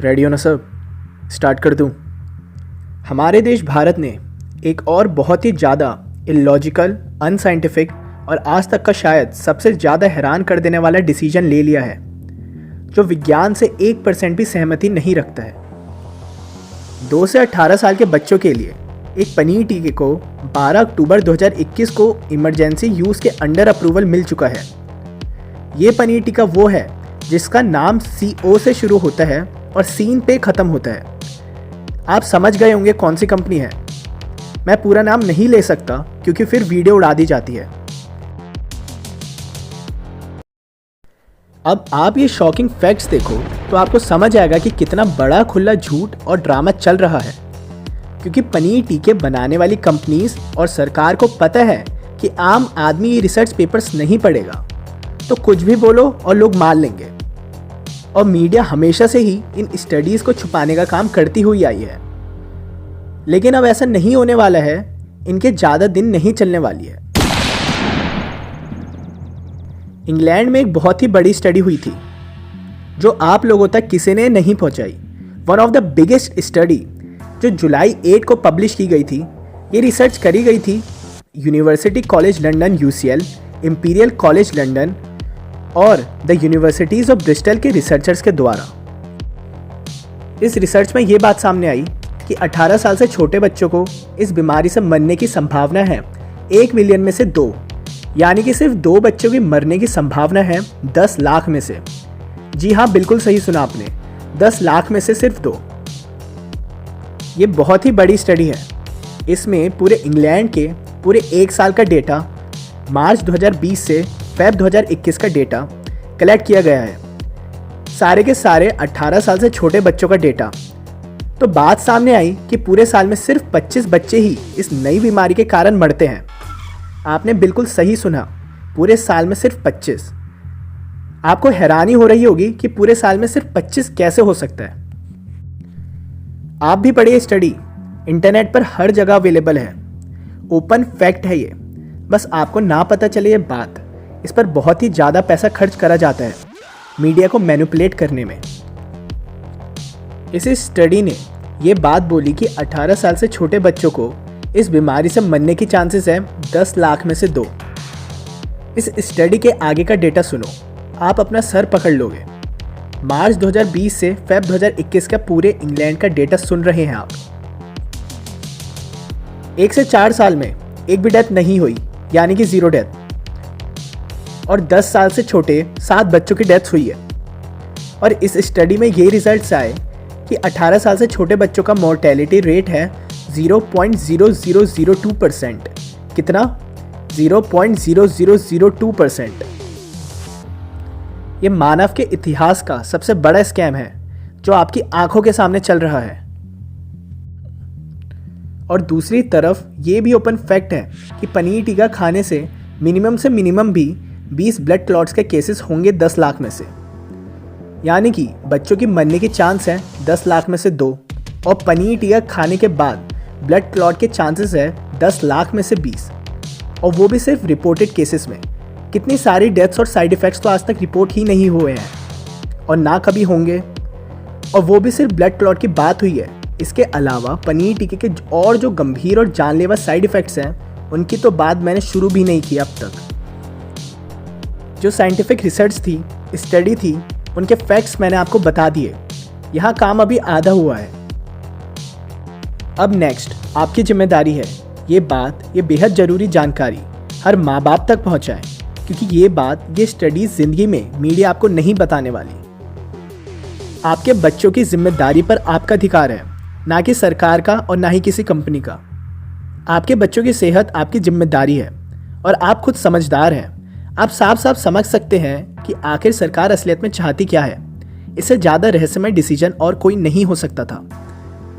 Ready हो ना सब? स्टार्ट कर दूँ। हमारे देश भारत ने एक और बहुत ही ज़्यादा इलॉजिकल, अनसाइंटिफिक और आज तक का शायद सबसे ज़्यादा हैरान कर देने वाला डिसीजन ले लिया है, जो विज्ञान से 1% भी सहमति नहीं रखता है। 2 से 18 साल के बच्चों के लिए एक पनीर टीके को 12 अक्टूबर 2021 को इमरजेंसी यूज़ के अंडर अप्रूवल मिल चुका है। ये पनीर टीका वो है जिसका नाम CO से शुरू होता है और सीन पे ख़त्म होता है। आप समझ गए होंगे कौन सी कंपनी है। मैं पूरा नाम नहीं ले सकता क्योंकि फिर वीडियो उड़ा दी जाती है। अब आप ये शॉकिंग फैक्ट्स देखो तो आपको समझ आएगा कि कितना बड़ा खुला झूठ और ड्रामा चल रहा है, क्योंकि पनीर टीके बनाने वाली कंपनीज और सरकार को पता है कि आम आदमी ये रिसर्च पेपर्स नहीं पढ़ेगा, तो कुछ भी बोलो और लोग मान लेंगे। और मीडिया हमेशा से ही इन स्टडीज़ को छुपाने का काम करती हुई आई है, लेकिन अब ऐसा नहीं होने वाला है। इनके ज़्यादा दिन नहीं चलने वाली है। इंग्लैंड में एक बहुत ही बड़ी स्टडी हुई थी जो आप लोगों तक किसी ने नहीं पहुंचाई। One of the biggest study जो जुलाई 8 को पब्लिश की गई थी। ये रिसर्च करी गई थी university college London UCL, imperial college London और द यूनिवर्सिटीज़ ऑफ ब्रिस्टल के रिसर्चर्स के द्वारा। इस रिसर्च में ये बात सामने आई कि 18 साल से छोटे बच्चों को इस बीमारी से मरने की संभावना है 1 मिलियन में से 2, यानी कि सिर्फ 2 बच्चों की मरने की संभावना है 10 लाख में से। जी हाँ, बिल्कुल सही सुना आपने, 10 लाख में से सिर्फ 2। ये बहुत ही बड़ी स्टडी है। इसमें पूरे इंग्लैंड के पूरे 1 साल का डेटा, मार्च 2020 से फेब 2021 का डेटा कलेक्ट किया गया है। सारे के सारे 18 साल से छोटे बच्चों का डेटा। तो बात सामने आई कि पूरे साल में सिर्फ 25 बच्चे ही इस नई बीमारी के कारण मरते हैं। आपने बिल्कुल सही सुना, पूरे साल में सिर्फ 25। आपको हैरानी हो रही होगी कि पूरे साल में सिर्फ 25 कैसे हो सकता है। आप भी पढ़िए स्टडी, इंटरनेट पर हर जगह अवेलेबल है। ओपन फैक्ट है ये, बस आपको ना पता चले ये बात। इस पर बहुत ही ज़्यादा पैसा खर्च करा जाता है मीडिया को मैनिपुलेट करने में। इस स्टडी ने ये बात बोली कि 18 साल से छोटे बच्चों को इस बीमारी से मरने की चांसेस है 10 लाख में से 2। इस स्टडी के आगे का डेटा सुनो, आप अपना सर पकड़ लोगे। मार्च 2020 से फेब 2021 का पूरे इंग्लैंड का डेटा सुन रहे हैं आप। 1 से 4 साल में एक भी डेथ नहीं हुई, यानी कि 0 डेथ। और 10 साल से छोटे 7 बच्चों की डेथ हुई है। और इस स्टडी में ये रिजल्ट्स आए कि 18 साल से छोटे बच्चों का मोर्टेलिटी रेट है 0.0002%। कितना? 0.0002%। ये मानव के इतिहास का सबसे बड़ा स्कैम है जो आपकी आंखों के सामने चल रहा है। और दूसरी तरफ ये भी ओपन फैक्ट है कि पनीर टीका खाने से मिनिमम भी 20 ब्लड क्लॉट्स के केसेस होंगे 10 लाख में से, यानी कि बच्चों की मरने की चांस है 10 लाख में से 2। और पनीर टीका खाने के बाद ब्लड क्लॉट के चांसेस है 10 लाख में से 20, और वो भी सिर्फ रिपोर्टेड केसेस में। कितनी सारी डेथ्स और साइड इफ़ेक्ट्स तो आज तक रिपोर्ट ही नहीं हुए हैं और ना कभी होंगे, और वो भी सिर्फ ब्लड क्लॉट की बात हुई है। इसके अलावा पनीर टीके के और जो गंभीर और जानलेवा साइड इफ़ेक्ट्स हैं उनकी तो बात मैंने शुरू भी नहीं की अब तक। जो साइंटिफिक रिसर्च थी, स्टडी थी, उनके फैक्ट्स मैंने आपको बता दिए। यहाँ काम अभी आधा हुआ है। अब नेक्स्ट आपकी जिम्मेदारी है ये बेहद ज़रूरी जानकारी हर माँ बाप तक पहुँचाएं, क्योंकि ये स्टडीज़ ज़िंदगी में मीडिया आपको नहीं बताने वाली। आपके बच्चों की जिम्मेदारी पर आपका अधिकार है, ना कि सरकार का और ना ही किसी कंपनी का। आपके बच्चों की सेहत आपकी जिम्मेदारी है और आप खुद समझदार हैं। आप साफ साफ समझ सकते हैं कि आखिर सरकार असलियत में चाहती क्या है। इससे ज़्यादा रहस्यमय डिसीजन और कोई नहीं हो सकता था।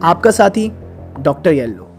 आपका साथी डॉक्टर येल्लो।